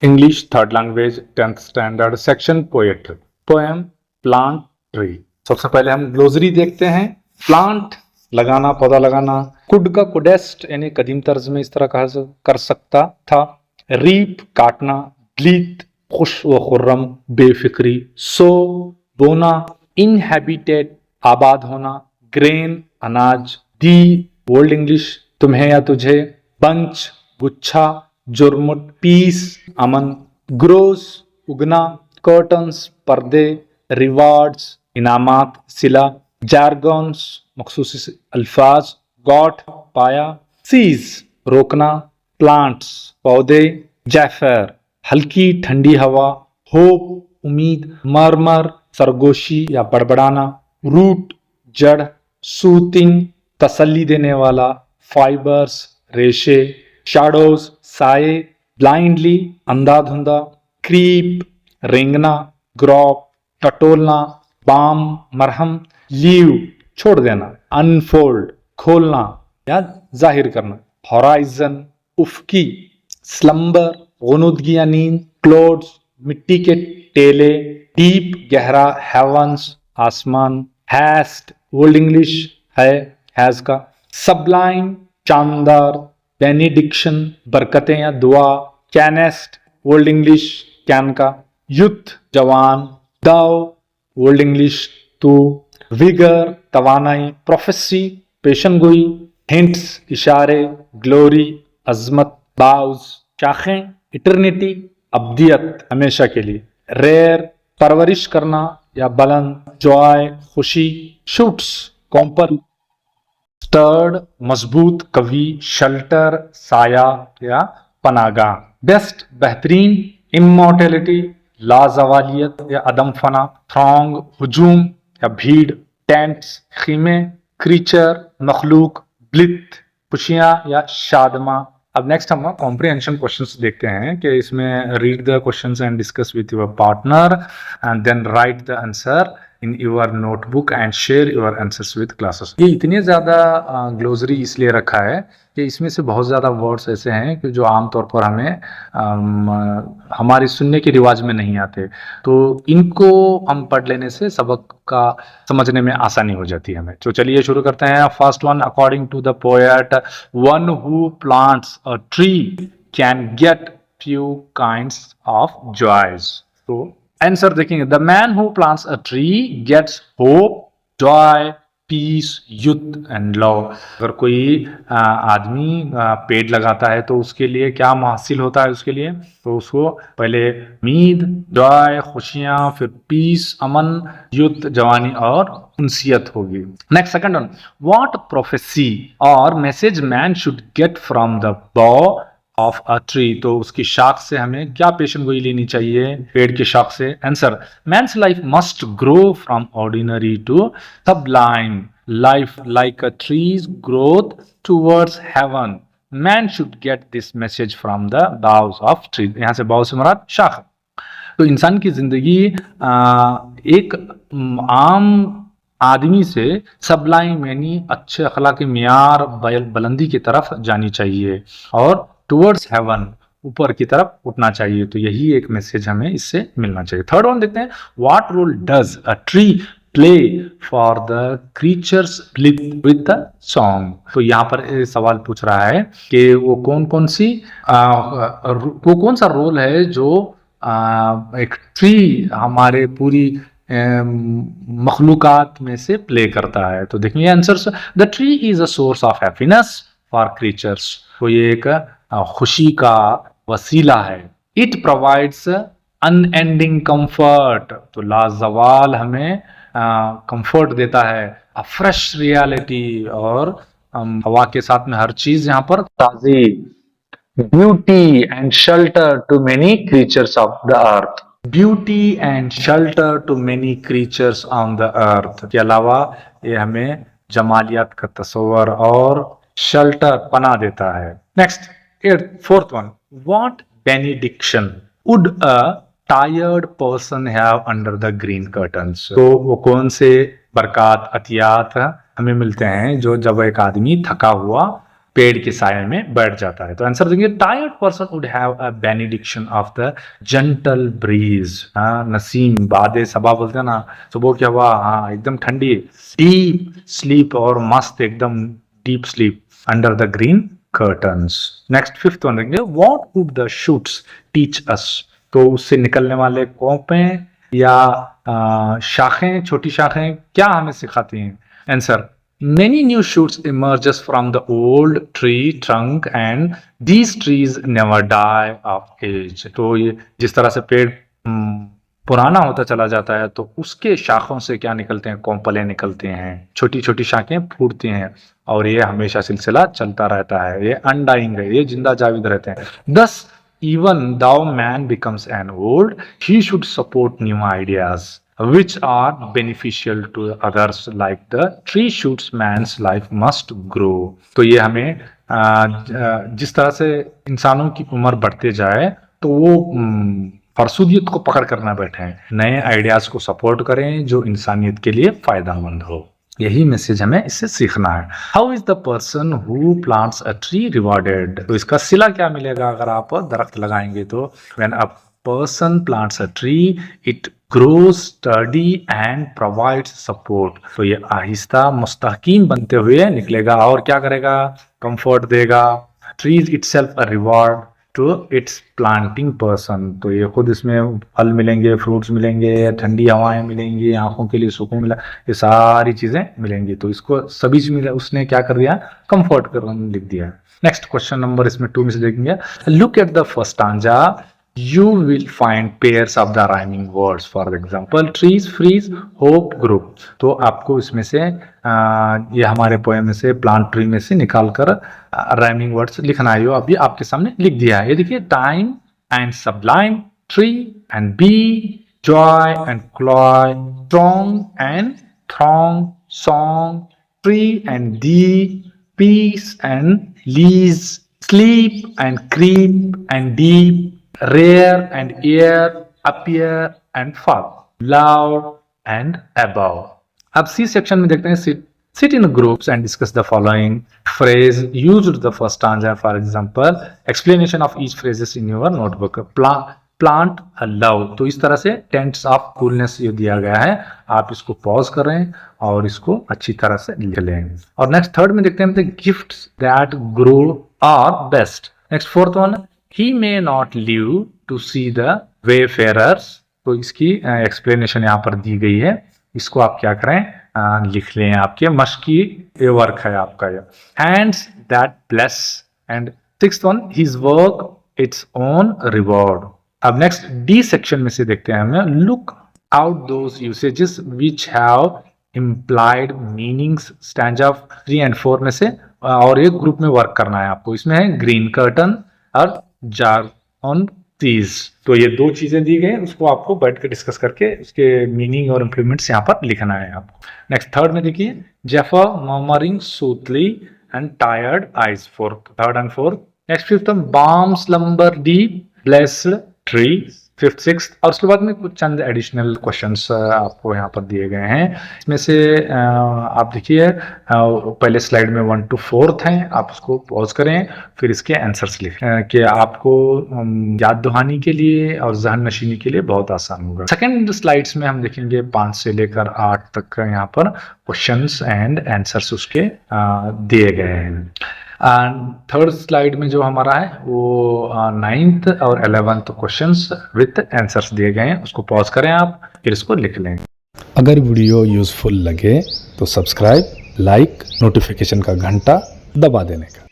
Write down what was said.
English third language 10th standard section poet poem plant tree. सबसे पहले हम glossary देखते हैं। प्लांट लगाना, पौधा लगाना। कुड का कुडेस्ट यानी कदीम तर्ज में इस तरह कहा कर सकता था। रीप काटना। ब्लीथ खुश व खुर्रम बेफिक्री। सो बोना। इनहैबिटेड आबाद होना। ग्रेन अनाज। दी ओल्ड इंग्लिश तुम्हें या तुझे। बंच गुच्छा। जुर्मुट पीस अमन। ग्रोस उगना। कर्टन्स पर्दे। रिवार्ड्स इनामात सिला। जारगॉन्स मखसूस अल्फाज। गॉट पाया। सीज रोकना। प्लांट्स पौधे। जैफर हल्की ठंडी हवा। होप उम्मीद। मरमर सरगोशी या बड़बड़ाना। रूट जड़। सूथिंग तसल्ली देने वाला। फाइबर्स रेशे। शैडोज साए। ब्लाइंडली अंधाधुंधा। क्रीप रेंगना। ग्रॉप टटोलना। बाम मरहम। लीव छोड़ देना। अनफोल्ड खोलना या जाहिर करना। हॉराइजन उफकी। स्लम्बर गुनूदगी या नींद। क्लोड्स मिट्टी के टेले। डीप गहरा। हेवंस आसमान। हैस्ट ओल्ड इंग्लिश है हैज का। सबलाइम शानदार। बेनिडिक्शन बरकतें या दुआ। कैनेस्ट ओल्ड इंग्लिश कैन का। युथ जवान। दाव ओल्ड इंग्लिश तू। विगर तवानाई। प्रोफेसी पेशन गोई। हिंट्स इशारे। ग्लोरी अजमत। बाउज शाखें। इटर्निटी अब्दियत हमेशा के लिए। रेयर परवरिश करना या बुलंद। जॉय खुशी। शूट्स कॉम्पर। स्टर्ड मजबूत कवि। शेल्टर साया या पनागाह। बेस्ट बेहतरीन। इमोर्टेलिटी लाजवालियत या अदम फना। थ्रॉन्ग हुजूम या भीड़। टेंट्स खीमे। क्रीचर मखलूक। ब्लिथ खुशियां या शादमा। अब नेक्स्ट हम कॉम्प्रिहेंशन क्वेश्चंस देखते हैं कि इसमें read the questions and discuss with your partner and then write the answer in your notebook and share your answers with classes. ये इतने ज़्यादा ग्लोसरी इसलिए रखा है कि इसमें से बहुत ज़्यादा वर्ड्स ऐसे हैं कि जो आमतौर पर हमें हमारे सुनने के रिवाज में नहीं आते, तो इनको हम पढ़ लेने से सबक का समझने में आसानी हो जाती है हमें। तो चलिए शुरू करते हैं। First one, according to the poet, one who plants a tree can get few kinds of joys. तो आंसर देखेंगे। The man who plants a tree gets hope joy peace youth and love. अगर कोई आदमी पेड़ लगाता है तो उसके लिए क्या हासिल होता है उसके लिए, तो उसको पहले उम्मीद, जॉय खुशियां, फिर पीस अमन, यूथ जवानी और उनसियत होगी। Next second one, what prophecy और message man should get from the bough of a tree. तो उसकी शाख से हमें क्या पेशन गोई लेनी चाहिए, पेड़ की शाख से। Answer, man's life must grow from ordinary to sublime. Life like a tree's growth towards heaven. Man should get this message from the boughs of tree. यहां से बाउज से मुराद शाख। तो इंसान की जिंदगी एक आम आदमी से सबलाइम यानी अच्छे अखलाक के मियार बुलंदी की तरफ जानी चाहिए और टुवर्ड्स हेवन ऊपर की तरफ उठना चाहिए। तो यही एक मैसेज हमें इससे मिलना चाहिए। थर्ड वन देखते हैं, what role does a tree play for the creatures with the song. तो यहाँ पर सवाल पूछ रहा है कि वो कौन सा रोल है जो एक ट्री हमारे पूरी मखलूकात में से प्ले करता है। तो देखिए answers, the tree is a source of happiness for creatures. तो ये एक खुशी का वसीला है। It provides unending comfort. तो लाजवाल हमें कंफर्ट देता है। अ फ्रेश रियलिटी और हवा के साथ में हर चीज यहाँ पर ताजी। Beauty and shelter to many creatures of the earth. Beauty and shelter to many creatures on the earth के अलावा ये हमें जमालियत का तस्वर और शेल्टर पना देता है। Next fourth one, what benediction would a tired person have under the green curtains. तो वो कौन से बरकत अतियात हमें मिलते हैं जो जब एक आदमी थका हुआ पेड़ के साये में बैठ जाता है। तो आंसर देंगे tired person would have a benediction of the gentle breeze. नसीम बादे सबा बोलते हैं ना, सुबह क्या हुआ, हाँ एकदम ठंडी, डीप स्लीप और मस्त एकदम deep sleep under the green curtains. Next fifth one देंगे what would the shoots teach us. तो उससे निकलने वाले कोपें या शाखें, छोटी शाखें क्या हमें सिखाती हैं। Answer many new shoots emerges from the old tree trunk and these trees never die of age। तो ये जिस तरह से पेड़ पुराना होता चला जाता है तो उसके शाखों से क्या निकलते हैं, कोंपले निकलते हैं, छोटी छोटी शाखें फूटती हैं और ये हमेशा सिलसिला चलता रहता है, ये अनडाइंग है, ये जिंदा जाविद रहते हैं। Thus even though man becomes an old he should support new ideas which are beneficial to others like the tree shoots man's life must grow। तो ये हमें जिस तरह से इंसानों की उम्र बढ़ते जाए तो वो फरसूदियत को पकड़ कर ना बैठे, नए आइडियाज को सपोर्ट करें जो इंसानियत के लिए फायदेमंद हो। यही मैसेज हमें इससे सीखना है। How is the person who plants a tree rewarded. तो इसका सिला क्या मिलेगा अगर आप दरख्त लगाएंगे तो when a person plants a tree it grows study and provides support. तो ये आहिस्ता मुस्तहकीम बनते हुए निकलेगा और क्या करेगा, कंफर्ट देगा। Trees itself a reward to its planting person. तो ये खुद इसमें फल मिलेंगे, फ्रूट्स मिलेंगे, ठंडी हवाएं मिलेंगी, आंखों के लिए सुकून मिला, ये सारी चीजें मिलेंगी। तो इसको सभी चीज मिला, उसने क्या कर दिया, कंफर्ट कर लिख दिया। नेक्स्ट क्वेश्चन नंबर इसमें 2 में से देखेंगे, look at the first stanza you will find pairs of the rhyming words, for example trees, freeze, hope, group। तो आपको इसमें से ये हमारे पोएम में से प्लांट ट्री में से निकाल कर राइमिंग वर्ड्स लिखना है, अभी आपके सामने लिख दिया है। ये देखिए, time and sublime, tree and bee, joy and cloy, strong and throng, song, tree and thee, peace and lease, sleep and creep and deep, rare and air, appear and fall, loud and above। अब C section में देखते हैं, sit in groups and discuss the following phrase used the first stanza, for example explanation of each phrases in your notebook। plant a love। तो इस तरह से tents of coolness ये दिया गया है, आप इसको पॉज करें और इसको अच्छी तरह से लिख लें। और नेक्स्ट थर्ड में देखते हैं gifts that grow are best. Next fourth one, he may not live to see the wayfarers। तो इसकी एक्सप्लेनेशन यहाँ पर दी गई है, इसको आप क्या करें, लिख लें, आपके मश्की ये वर्क है आपका। ये hands that bless and sixth one, his work its own reward। अब नेक्स्ट डी सेक्शन में से देखते हैं हमें, look out those usages which have implied meanings। Stanza 3 and 4 में से और एक ग्रुप में वर्क करना है आपको। इसमें है ग्रीन कर्टन और जार ऑन ट्रीज। तो ये 2 चीजें दी गई, उसको आपको बैठ कर डिस्कस करके उसके मीनिंग और इंप्लीमेंट्स यहाँ पर लिखना है आपको। नेक्स्ट थर्ड में देखिए, zephyr murmuring soothly and tired eyes, fourth, third and fourth. Next fifth, balm slumber deep, blessed tree, fifth sixth. और उसके बाद में कुछ चंद एडिशनल क्वेश्चंस आपको यहाँ पर दिए गए हैं। इसमें से आप देखिए, पहले स्लाइड में 1 to 4 हैं, आप उसको पॉज करें, फिर इसके आंसर्स लिखें कि आपको याद दहानी के लिए और जहन नशीनी के लिए बहुत आसान होगा। सेकेंड स्लाइड्स में हम देखेंगे 5 से लेकर 8 तक यहाँ पर क्वेश्चंस एंड आंसर्स उसके दिए गए हैं। थर्ड स्लाइड में जो हमारा है वो 9th और 11th क्वेश्चंस विद आंसर्स दिए गए हैं, उसको पॉज करें आप, फिर इसको लिख लें। अगर वीडियो यूजफुल लगे तो सब्सक्राइब, लाइक, नोटिफिकेशन का घंटा दबा देने का।